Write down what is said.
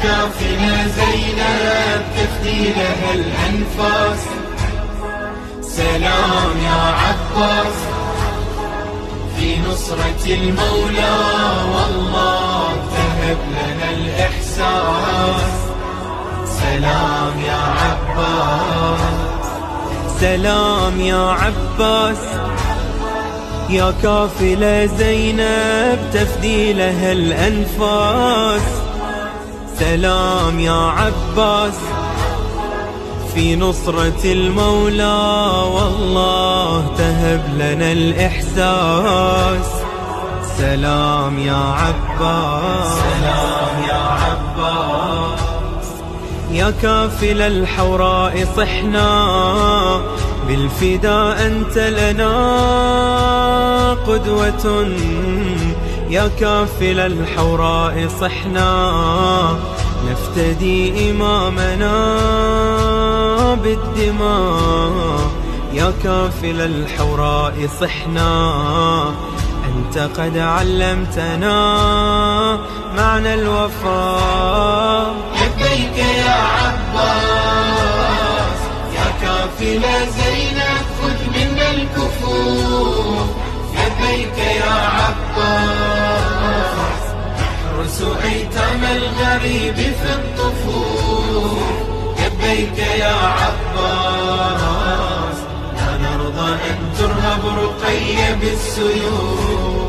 كافل زينب تفدي لها الأنفاس. سلام يا عباس في نصرة المولى، والله تهب لنا الإحساس. سلام يا عباس. سلام يا عباس يا كافل زينب تفدي لها الأنفاس. سلام يا عباس في نصرة المولى، والله تهب لنا الإحساس. سلام يا عباس. سلام يا عباس. يا كافل الحوراء صحنا بالفداء أنت لنا قدوة. يا كافل الحوراء صحنا نفتدي إمامنا بالدماء. يا كافل الحوراء صحنا أنت قد علمتنا معنى الوفاء. لبيك يا عباس يا كافل زينب خذ منا الكفور. لبيك يا عباس احرس أيتام الغريب في الطفول. لبيك يا عباس لا نرضى أن ترهب رقية بالسيوف.